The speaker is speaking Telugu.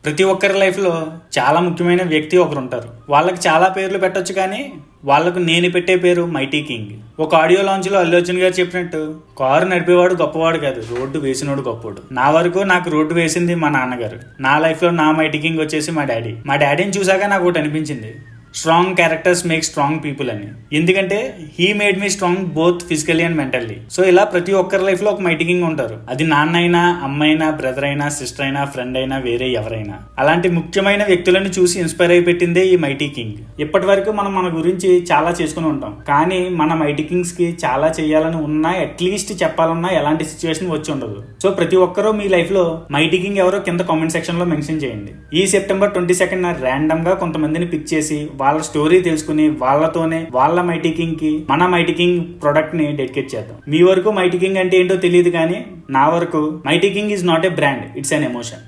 ప్రతి ఒక్కరి లైఫ్లో చాలా ముఖ్యమైన వ్యక్తి ఒకరు ఉంటారు. వాళ్ళకి చాలా పేర్లు పెట్టొచ్చు, కానీ వాళ్ళకు నేను పెట్టే పేరు మైటీ కింగ్. ఒక ఆడియో లాంచ్లో అల్లు అర్జున్ గారు చెప్పినట్టు, కారు నడిపేవాడు గొప్పవాడు కాదు, రోడ్డు వేసినోడు గొప్పవాడు. నా వరకు నాకు రోడ్డు వేసింది మా నాన్నగారు. నా లైఫ్లో నా మైటీ కింగ్ వచ్చేసి మా డాడీ. మా డాడీని చూసాక నాకు ఒకటి అనిపించింది, strong characters make strong people అని. ఎందుకంటే he made me strong both physically and mentally. So ఇలా ప్రతి ఒక్కరి లైఫ్ లో ఒక మైటీ కింగ్ ఉంటారు. అది నాన్న అయినా, అమ్మ అయినా, బ్రదర్ అయినా, సిస్టర్ అయినా, ఫ్రెండ్ అయినా, వేరే ఎవరైనా. అలాంటి ముఖ్యమైన వ్యక్తులను చూసి ఇన్స్పైర్ అయి పెట్టిందే ఈ మైటీ కింగ్. ఇప్పటి వరకు మనం మన గురించి చాలా చేసుకుని ఉంటాం, కానీ మన మైటీ కింగ్స్ కి చాలా చేయాలని ఉన్నా, అట్లీస్ట్ చెప్పాలన్నా ఎలాంటి సిచ్యువేషన్ వచ్చి ఉండదు. సో ప్రతి ఒక్కరూ మీ లైఫ్ లో మైటీ కింగ్ ఎవరో కింద కామెంట్ సెక్షన్ లో మెన్షన్ చేయండి. ఈ సెప్టెంబర్ 22 ర్యాండమ్ గా కొంతమందిని పిక్ చేసి వాళ్ళ స్టోరీ తెలుసుకుని వాళ్ళతోనే వాళ్ళ మైటీ కింగ్ కి మన మైటీ కింగ్ ప్రొడక్ట్ ని డెడికేట్ చేద్దాం. మీ వరకు మైటీ కింగ్ అంటే ఏంటో తెలియదు, కానీ నా వరకు mighty king is not a brand, it's an emotion.